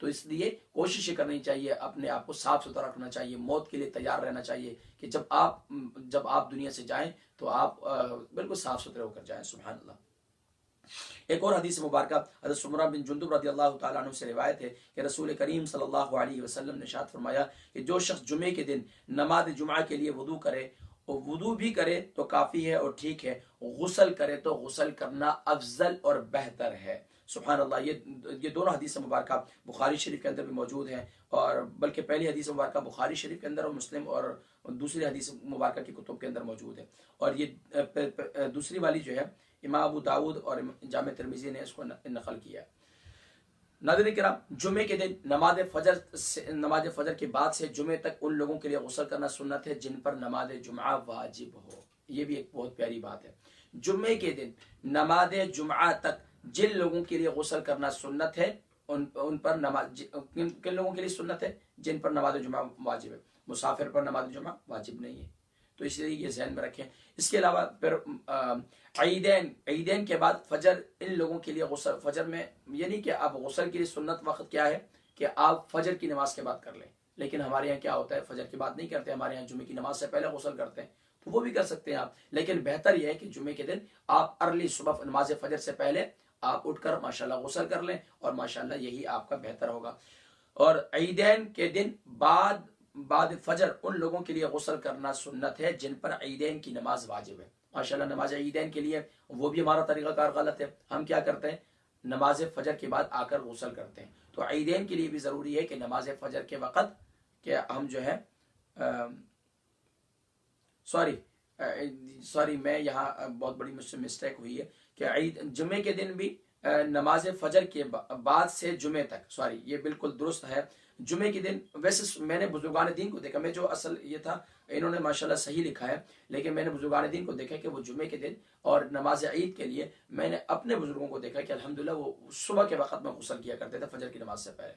تو اس لیے کوشش کرنی چاہیے، اپنے آپ کو صاف ستھرا رکھنا چاہیے، موت کے لیے تیار رہنا چاہیے کہ جب آپ دنیا سے جائیں تو آپ بالکل صاف ستھرے ہو کر جائیں. سبحان اللہ. ایک اور حدیث مبارکہ حضرت سمرہ بن جندب رضی اللہ تعالیٰ عنہ سے روایت ہے کہ رسول کریم صلی اللہ علیہ وسلم نے ارشاد فرمایا کہ جو شخص جمعے کے دن نماز جمعہ کے لیے وضو کرے، اور وضو بھی کرے تو کافی ہے اور ٹھیک ہے، غسل کرے تو غسل کرنا افضل اور بہتر ہے. سبحان اللہ. یہ دونوں حدیث مبارکہ بخاری شریف کے اندر بھی موجود ہیں، اور بلکہ پہلی حدیث مبارکہ بخاری شریف کے اندر اور مسلم اور دوسری حدیث مبارکہ کی کتب کے اندر موجود ہے. اور یہ دوسری والی جو ہے امام ابو داود اور جامع ترمذی نے اس کو نقل کیا. ناظرین کرام، جمعے کے دن نماز فجر کے بعد سے جمعے تک ان لوگوں کے لیے غسل کرنا سنت ہے جن پر نماز جمعہ واجب ہو. یہ بھی ایک بہت پیاری بات ہے. جمعے کے دن نماز جمعہ تک جن لوگوں کے لیے غسل کرنا سنت ہے ان پر کن لوگوں کے لیے سنت ہے؟ جن پر نماز جمعہ واجب ہے. مسافر پر نماز جمعہ واجب نہیں ہے، تو اس لیے یہ ذہن میں رکھیں. اس کے علاوہ پھر عیدین کے بعد فجر ان لوگوں کے لیے غسل، فجر میں یعنی کہ اب غسل کے لیے سنت وقت کیا ہے کہ آپ فجر کی نماز کے بعد کر لیں. لیکن ہمارے یہاں کیا ہوتا ہے، فجر کی بات نہیں کرتے، ہمارے یہاں جمعے کی نماز سے پہلے غسل کرتے ہیں، تو وہ بھی کر سکتے ہیں آپ. لیکن بہتر یہ ہے کہ جمعے کے دن آپ ارلی صبح نماز فجر سے پہلے آپ اٹھ کر ماشاءاللہ غسل کر لیں، اور ماشاءاللہ یہی آپ کا بہتر ہوگا. اور عیدین کے دن بعد فجر ان لوگوں کے لیے غسل کرنا سنت ہے جن پر عیدین کی نماز واجب ہے. ماشاءاللہ نماز عیدین کے لیے وہ بھی ہمارا طریقہ کار غلط ہے. ہم کیا کرتے ہیں، نماز فجر کے بعد آ کر غسل کرتے ہیں. تو عیدین کے لیے بھی ضروری ہے کہ نماز فجر کے وقت کہ ہم جو ہے سوری میں یہاں بہت بڑی مجھ سے مسٹیک ہوئی ہے کہ جمعے کے دن بھی نماز فجر کے بعد سے جمعے تک، یہ بالکل درست ہے. جمعے کے دن ویسے میں نے بزرگان دین کو دیکھا، میں جو اصل یہ تھا انہوں نے ماشاءاللہ صحیح لکھا ہے، لیکن میں نے بزرگان دین کو دیکھا کہ وہ جمعے کے دن اور نماز عید کے لیے میں نے اپنے بزرگوں کو دیکھا کہ الحمدللہ وہ صبح کے وقت میں غسل کیا کرتے تھے فجر کی نماز سے پہلے.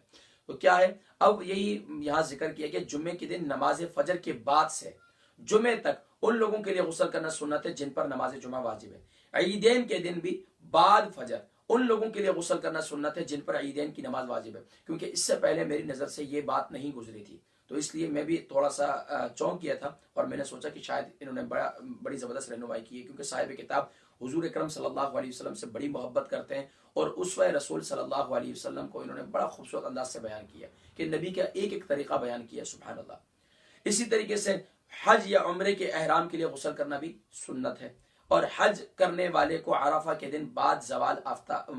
تو کیا ہے، اب یہی یہاں ذکر کیا کہ جمعے کے دن نماز فجر کے بعد سے جمعے تک ان لوگوں کے لیے غسل کرنا سنت ہے جن پر نماز جمعہ واجب ہے. عیدین کے دن بھی بعد فجر ان لوگوں کے لیے غسل کرنا سنت ہے جن پر عیدین کی نماز واجب ہے. کیونکہ اس سے پہلے میری نظر سے یہ بات نہیں گزری تھی، تو اس لیے میں بھی تھوڑا سا چونک کیا تھا، اور میں نے سوچا کہ شاید انہوں نے بڑی زبردست رہنمائی کی ہے، کیونکہ صاحب کتاب حضور اکرم صلی اللہ علیہ وسلم سے بڑی محبت کرتے ہیں، اور اسوہ رسول صلی اللہ علیہ وسلم کو انہوں نے بڑا خوبصورت انداز سے بیان کیا کہ نبی کا ایک ایک طریقہ بیان کیا. سبحان اللہ. اسی طریقے سے حج یا عمرے کے احرام کے لیے غسل کرنا بھی سنت ہے، اور حج کرنے والے کو عرفہ کے دن بعد زوال آفتاب،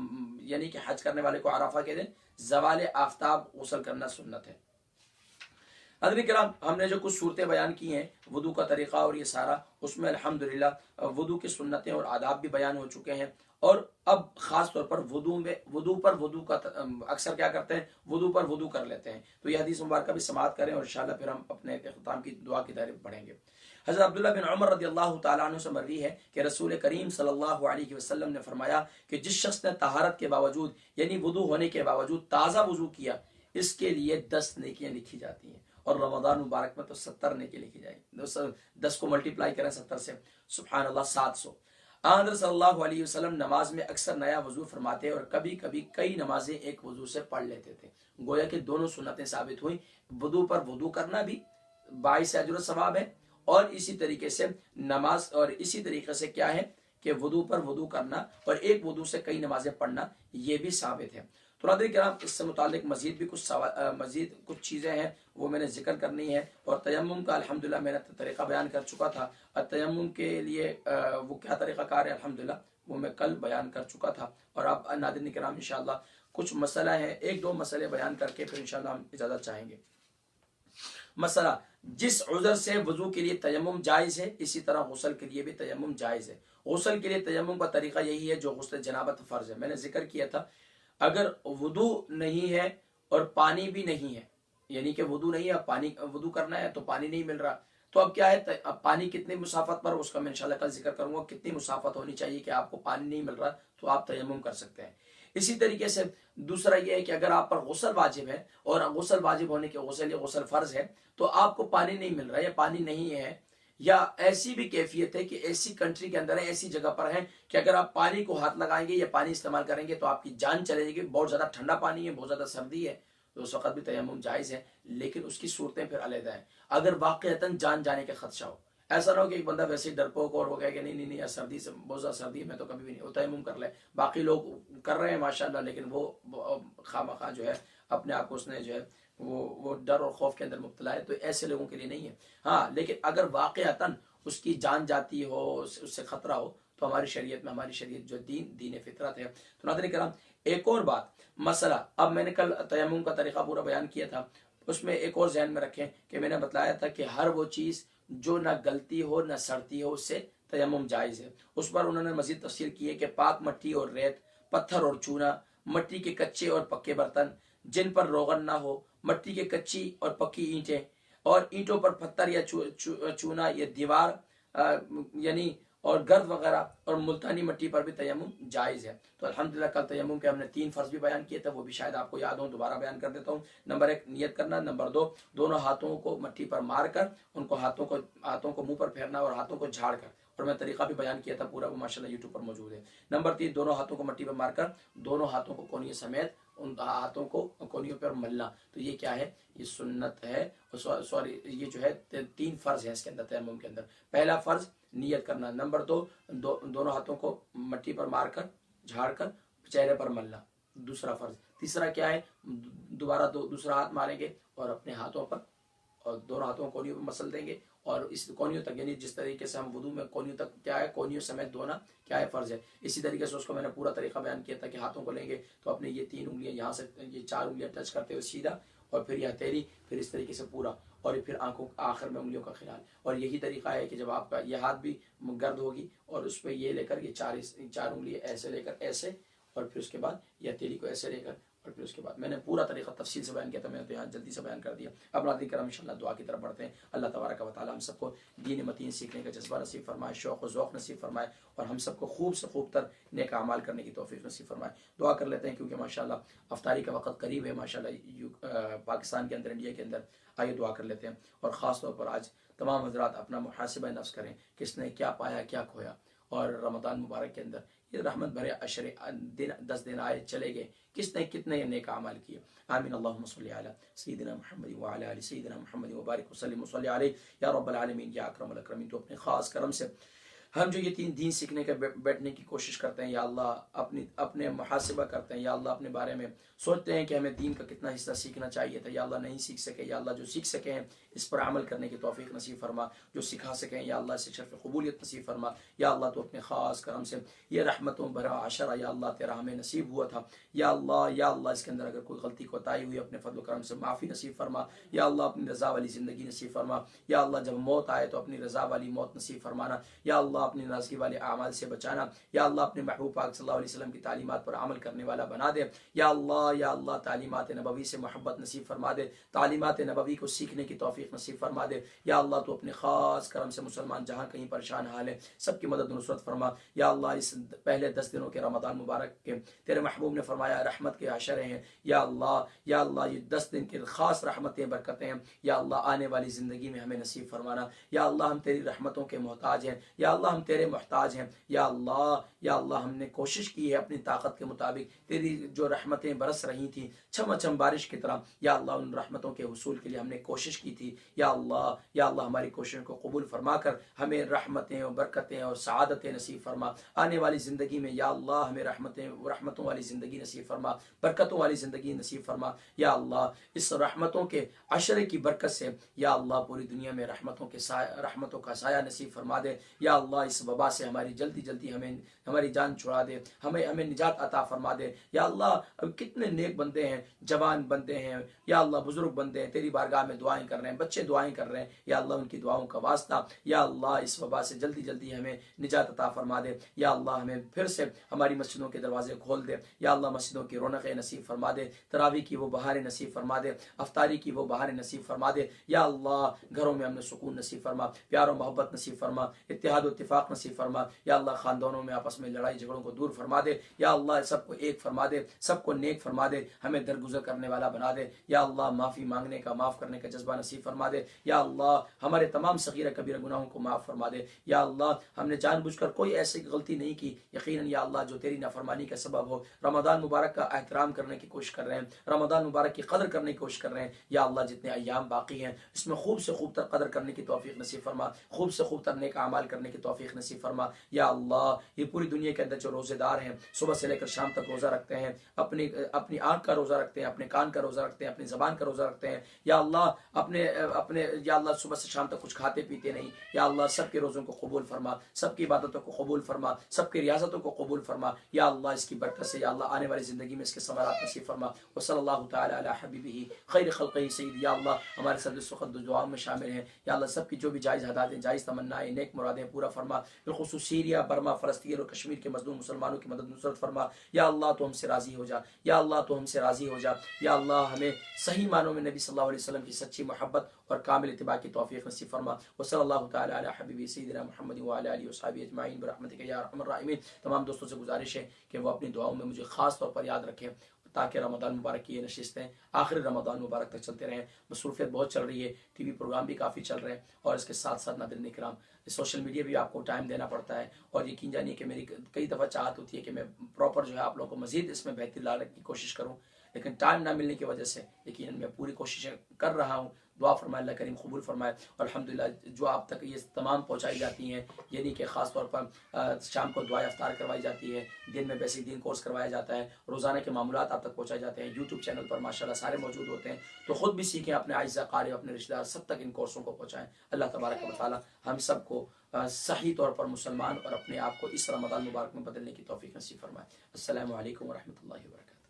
یعنی کہ حج کرنے والے کو عرفہ کے دن زوال آفتاب غسل کرنا سنت ہے. حضرات کرام، ہم نے جو کچھ صورتیں بیان کی ہیں وضو کا طریقہ اور یہ سارا، اس میں الحمدللہ وضو کی سنتیں اور آداب بھی بیان ہو چکے ہیں. اور اب خاص طور پر وضو کا اکثر کیا کرتے ہیں، وضو پر وضو کر لیتے ہیں. تو یہ حدیث مبارکہ بھی سماعت کریں، اور انشاءاللہ پھر ہم اپنے اختتام کی دعا کی طرف بڑھیں گے. حضرت عبداللہ بن عمر رضی اللہ تعالیٰ عنہ سے مروی ہے کہ رسول کریم صلی اللہ علیہ وسلم نے فرمایا کہ جس شخص نے طہارت کے باوجود یعنی وضو ہونے کے باوجود تازہ وضو کیا، اس کے لیے 10 نیکیاں لکھی جاتی ہیں، اور رمضان مبارک میں تو 70 نیکیاں لکھی جائیں. 10 کو ملٹیپلائی کریں 70 سے، سبحان اللہ 700. حضرت صلی اللہ علیہ وسلم نماز میں اکثر نیا وضو فرماتے اور کبھی کبھی کئی نمازیں ایک وضو سے پڑھ لیتے تھے. گویا کہ دونوں سنتیں ثابت ہوئیں. وضو پر وضو کرنا بھی باعث اجر و ثواب ہے، اور اسی طریقے سے نماز، اور اسی طریقے سے کیا ہے کہ وضو پر وضو کرنا اور ایک وضو سے کئی نمازیں پڑھنا، یہ بھی ثابت ہے۔ تو ناظرین کرام، اس سے متعلق مزید بھی مزید کچھ چیزیں ہیں وہ میں نے ذکر کرنی ہے، اور تیمم کا الحمدللہ میں نے طریقہ بیان کر چکا تھا، اور تیمم کے لیے وہ کیا طریقہ کار ہے الحمدللہ وہ میں کل بیان کر چکا تھا۔ اور اب ناظرین کرام انشاءاللہ کچھ مسئلہ ہے، ایک دو مسئلے بیان کر کے پھر انشاءاللہ ہم اجازت چاہیں گے۔ مسئلہ، جس عذر سے وضو کے لیے تیمم جائز ہے اسی طرح غسل کے لیے بھی تیمم جائز ہے۔ غسل کے لیے تیمم کا طریقہ یہی ہے جو غسل جنابت فرض ہے۔ میں نے ذکر کیا تھا اگر وضو نہیں ہے اور پانی بھی نہیں ہے، یعنی کہ وضو نہیں ہے، پانی وضو کرنا ہے تو پانی نہیں مل رہا، تو اب کیا ہے، اب پانی کتنی مسافت پر، اس کا میں انشاءاللہ کل ذکر کروں گا کتنی مسافت ہونی چاہیے کہ آپ کو پانی نہیں مل رہا تو آپ تیمم کر سکتے ہیں۔ اسی طریقے سے دوسرا یہ ہے کہ اگر آپ پر غسل واجب ہے اور غسل واجب ہونے کے غسل فرض ہے تو آپ کو پانی نہیں مل رہا ہے یا پانی نہیں ہے، یا ایسی بھی کیفیت ہے کہ ایسی کنٹری کے اندر ہے، ایسی جگہ پر ہے کہ اگر آپ پانی کو ہاتھ لگائیں گے یا پانی استعمال کریں گے تو آپ کی جان چلے جائے گی، بہت زیادہ ٹھنڈا پانی ہے، بہت زیادہ سردی ہے، تو اس وقت بھی تیمم جائز ہے، لیکن اس کی صورتیں پھر علیحدہ ہیں۔ اگر واقعتاً جان جانے کے خدشہ ہو، ایسا نہ ہو کہ ایک بندہ ویسے ہی ڈرپوک اور وہ کہے کہ نہیں یار سردی سے بہت زیادہ سردی ہے میں تو کبھی بھی نہیں، وہ تیمم کر لے، باقی لوگ کر رہے ہیں ماشاءاللہ، لیکن وہ خواہ جو ہے اپنے آپ کو اس نے جو ہے وہ ڈر اور خوف کے اندر مبتلا ہے، تو ایسے لوگوں کے لیے نہیں ہے۔ ہاں لیکن اگر واقعتاً اس کی جان جاتی ہو، اس سے خطرہ ہو، تو ہماری شریعت جو دین فطرت ہے۔ تو ناظرین کرام ایک اور بات، مسئلہ، اب میں نے کل تیمم کا طریقہ پورا بیان کیا تھا، اس میں ایک اور ذہن میں رکھیں کہ میں نے بتلایا تھا کہ ہر وہ چیز جو نہ گلتی ہو نہ سڑتی ہو اس سے تیمم جائز ہے۔ اس پر انہوں نے مزید تفصیل کی ہے کہ پاک مٹی اور ریت، پتھر اور چونا، مٹی کے کچے اور پکے برتن جن پر روغن نہ ہو، مٹی کے کچی اور پکی اینٹیں، اور اینٹوں پر پتھر یا چونا یا دیوار یعنی اور گرد وغیرہ، اور ملتانی مٹی پر بھی تیمم جائز ہے۔ تو الحمدللہ کل تیمم کے ہم نے 3 فرض بھی بیان کیے تھے، وہ بھی شاید آپ کو یاد ہوں، دوبارہ بیان کر دیتا ہوں۔ نمبر 1 نیت کرنا، نمبر 2 دونوں ہاتھوں کو مٹی پر مار کر ان کو ہاتھوں کو منہ پر پھیرنا اور ہاتھوں کو جھاڑ کر، اور میں طریقہ بھی بیان کیا تھا پورا، وہ ماشاءاللہ یوٹیوب پر موجود ہے۔ نمبر 3 دونوں ہاتھوں کو مٹی پر مار کر دونوں ہاتھوں کو کونیوں سمیت ان ہاتھوں کو کونیوں پر ملنا، تو یہ کیا ہے، یہ سنت ہے، سوری یہ جو ہے 3 فرض ہیں اس کے اندر تیمم کے اندر۔ پہلا فرض نیت کرنا، نمبر 2 دونوں ہاتھوں کو مٹی پر مار کر جھاڑ کر چہرے پر ملنا، دوسرا فرض۔ تیسرا کیا ہے، دوبارہ دوسرا ہاتھ ماریں گے اور اپنے ہاتھوں پر اور دونوں ہاتھوں کو کونیوں پر مسل دیں گے، اور اس کونیوں تک، یعنی جس طریقے سے ہم وضو میں کونیوں تک کیا ہے، کونیوں سمیت دھونا کیا ہے، فرض ہے۔ اسی طریقے سے اس کو میں نے پورا طریقہ بیان کیا تھا کہ ہاتھوں کو لیں گے تو اپنے یہ 3 انگلیاں یہاں سے یہ 4 انگلیاں ٹچ کرتے ہوئے سیدھا، اور پھر یہ ہتھیلی، پھر اس طریقے سے پورا، اور پھر آنکھوں آخر میں انگلیوں کا خلال۔ اور یہی طریقہ ہے کہ جب آپ کا یہ ہاتھ بھی گرد ہوگی اور اس پہ یہ لے کر یہ 4 انگلیاں ایسے لے کر ایسے، اور پھر اس کے بعد یہ ہتھیلی کو ایسے لے کر، اور پھر اس کے بعد میں نے پورا طریقہ تفصیل سے بیان کیا تھا، میں نے تو یہاں جلدی سے بیان کر دیا۔ اب ناظرین کرام انشاءاللہ دعا کی طرف بڑھتے ہیں۔ اللہ تبارک و تعالی ہم سب کو دین متین سیکھنے کا جذبہ نصیب فرمائے، شوق و ذوق نصیب فرمائے، اور ہم سب کو خوب سے خوب تر نیک اعمال کرنے کی توفیق نصیب فرمائے۔ دعا کر لیتے ہیں کیونکہ ماشاءاللہ افطاری کا وقت قریب ہے، ماشاءاللہ پاکستان کے اندر، انڈیا کے اندر۔ آئیے دعا کر لیتے ہیں، اور خاص طور پر آج تمام حضرات اپنا محاسبہ نفس کریں، کس نے کیا پایا کیا کھویا، اور رمضان مبارک کے اندر یہ رحمت بھرے 10 دن آئے چلے گئے، کس نے کتنے نیک اعمال کیے۔ آمین اللہم صلی علی سیدنا محمد وعلی آل سیدنا محمد وبارک وسلم وصلی علیہ یا رب العالمین یا اکرم الاکرمین۔ تو اپنے خاص کرم سے ہم جو یہ 3 دین سیکھنے کے بیٹھنے کی کوشش کرتے ہیں، یا اللہ اپنے محاسبہ کرتے ہیں، یا اللہ اپنے بارے میں سوچتے ہیں کہ ہمیں دین کا کتنا حصہ سیکھنا چاہیے تھا، یا اللہ نہیں سیکھ سکے، یا اللہ جو سیکھ سکے ہیں اس پر عمل کرنے کی توفیق نصیب فرما، جو سکھا سکیں یا اللہ اسے شرف قبولیت نصیب فرما۔ یا اللہ تو اپنے خاص کرم سے یہ رحمتوں بھرا عشرہ یا اللہ تیرا ہمیں نصیب ہوا تھا، یا اللہ اس کے اندر اگر کوئی غلطی کوتاہی ہوئی اپنے فضل و کرم سے معافی نصیب فرما، یا اللہ اپنی رضا والی زندگی نصیب فرما، یا اللہ جب موت آئے تو اپنی رضا والی موت نصیب فرمانا، یا اللہ اپنی ناراضگی والے اعمال سے بچانا، یا اللہ اپنے محبوب پاک صلی اللہ علیہ وسلم کی تعلیمات پر عمل کرنے والا بنا دے، یا اللہ تعلیمات نبوی سے محبت نصیب فرما دے، تعلیمات نبوی کو سیکھنے کی توفیق نصیب فرما دے، یا اللہ تو اپنے خاص کرم سے مسلمان جہاں کہیں پریشان حال ہے سب کی مدد و نصرت فرما، یا اللہ اس پہلے 10 دنوں کے رمضان مبارک کے تیرے محبوب نے فرمایا رحمت کے عشرے ہیں، یا اللہ یہ 10 دن کے خاص رحمتیں برکتیں ہیں، یا اللہ آنے والی زندگی میں ہمیں نصیب فرمانا، یا اللہ ہم تیری رحمتوں کے محتاج ہیں، یا اللہ ہم تیرے محتاج ہیں یا اللہ ہم نے کوشش کی ہے اپنی طاقت کے مطابق، تیری جو رحمتیں برس رہی تھیں چھم چھم بارش کی طرح یا اللہ ان رحمتوں کے حصول کے لیے ہم نے کوشش کی تھی یا اللہ ہماری کوششوں کو قبول فرما کر ہمیں رحمتیں اور برکتیں اور سعادتیں نصیب فرما، آنے والی زندگی میں یا اللہ ہمیں رحمتوں والی زندگی نصیب فرما، برکتوں والی زندگی نصیب فرما یا اللہ، اس رحمتوں کے عشرے کی برکت سے یا اللہ پوری دنیا میں رحمتوں کا سایہ نصیب فرما دے یا اللہ، اس وبا سے ہماری جلدی ہماری جان چھڑا دے، ہمیں نجات عطا فرما دے یا اللہ۔ کتنے نیک بندے ہیں، جوان بندے ہیں یا اللہ، بزرگ بندے ہیں، تیری بارگاہ میں دعائیں کر رہے ہیں، بچے دعائیں کر رہے ہیں یا اللہ، ان کی دعاؤں کا واسطہ یا اللہ اس وبا سے جلدی ہمیں نجات عطا فرما دے یا اللہ، ہمیں پھر سے ہماری مسجدوں کے دروازے کھول دے یا اللہ، مسجدوں کی رونقیں نصیب فرما دے، تراویح کی وہ بہاریں نصیب فرما دے، افطاری کی وہ بہاریں نصیب فرما دے یا اللہ، گھروں میں ہمیں سکون نصیب فرما، پیار و محبت نصیب فرما، اتحاد و اتفاق نصیب فرما یا اللہ، خاندانوں میں آپس میں لڑائی جھگڑوں کو دور فرما دے یا اللہ، سب کو ایک فرما دے، سب کو نیک فرما دے، ہمیں درگزر کرنے والا بنا دے یا اللہ، معافی مانگنے کا، معاف کرنے کا جذبہ نصیب فرما دے یا اللہ، ہمارے تمام صغیرہ کبیرہ گناہوں کو معاف فرما دے یا اللہ، ہم نے جان بوجھ کر کوئی ایسی غلطی نہیں کی یقیناً یا اللہ جو تیری نافرمانی کا سبب ہو، رمضان مبارک کا احترام کرنے کی کوشش کر رہے ہیں، رمضان مبارک کی قدر کرنے کی کوشش کر رہے ہیں یا اللہ، جتنے ایام باقی ہیں اس میں خوب سے خوب تر قدر کرنے کی توفیق نصیب فرما، خوب سے خوب تر نیک اعمال کرنے کی توفیق نصیب فرما یا اللہ، یہ پوری دنیا کے اندر جو روزے دار ہیں، صبح سے لے کر شام تک روزہ رکھتے ہیں، اپنی آنکھ کا روزہ رکھتے ہیں، اپنے کان کا روزہ رکھتے ہیں، اپنی زبان کا روزہ رکھتے ہیں یا اللہ، اپنے یا اللہ صبح سے شام تک کچھ کھاتے پیتے نہیں یا اللہ، سب کے روزوں کو قبول فرما، سب کی عبادتوں کو قبول فرما، سب کی ریاضتوں کو قبول فرما یا اللہ، اس کی برکت سے یا اللہ آنے والی زندگی میں اس کے ثمرات نصیب فرما۔ وصلی اللہ تعالی علی حبیبہ خیر خلقہ سید یا اللہ، ہمارے سب اس وقت دعاؤں میں شامل ہیں یا اللہ، سب کی جو بھی جائز حاجات ہیں، جائز تمنائیں، نیک مرادیں پورا فرما، بالخصوص سیریا، برما، فلسطین اور کشمیر کے مظلوم مسلمانوں کی مدد نصرت فرما یا اللہ، تو ہم سے راضی ہو جا یا اللہ، تو ہم سے راضی ہو جا یا اللہ، ہمیں صحیح معنوں میں نبی صلی اللہ علیہ وسلم کی سچی محبت اور کامل اتباع کی توفیق نصیب فرما۔ وصلی اللہ تعالی علی حبیبہ سیدنا محمد وعلی آلہ وصحبہ اجمعین برحمتک یا ارحم الراحمین۔ تمام دوستوں سے گزارش ہے کہ وہ اپنی دعاؤں میں مجھے خاص طور پر یاد رکھیں تاکہ رمضان مبارک کی یہ نشستیں آخر رمضان مبارک تک چلتے رہیں۔ مصروفیت بہت چل رہی ہے، ٹی وی پروگرام بھی کافی چل رہے ہیں اور اس کے ساتھ ساتھ ناظرین کرام سوشل میڈیا بھی آپ کو ٹائم دینا پڑتا ہے، اور یقین جانیے کہ میری کئی دفعہ چاہت ہوتی ہے کہ میں پراپر جو ہے آپ لوگوں کو مزید اس میں بہتری لانے کی کوشش کروں، لیکن ٹائم نہ ملنے کی وجہ سے یقیناً میں پوری کوششیں کر رہا ہوں۔ دعا فرمائے اللہ کریم قبول فرمائے، اور الحمدللہ جو آپ تک یہ تمام پہنچائی جاتی ہیں، یعنی کہ خاص طور پر شام کو دعائے افطار کروائی جاتی ہے، دن میں بیسک دین کورس کروایا جاتا ہے، روزانہ کے معمولات آپ تک پہنچائے جاتے ہیں، یوٹیوب چینل پر ماشاءاللہ سارے موجود ہوتے ہیں، تو خود بھی سیکھیں، اپنے اعزاء قاری، اپنے رشتہ دار سب تک ان کورسوں کو پہنچائیں۔ اللہ تبارک و تعالی ہم سب کو صحیح طور پر مسلمان اور اپنے آپ کو اس رمضان مبارک میں بدلنے کی توفیق نصیب فرمائے۔ السلام علیکم ورحمۃ اللہ وبرکاتہ۔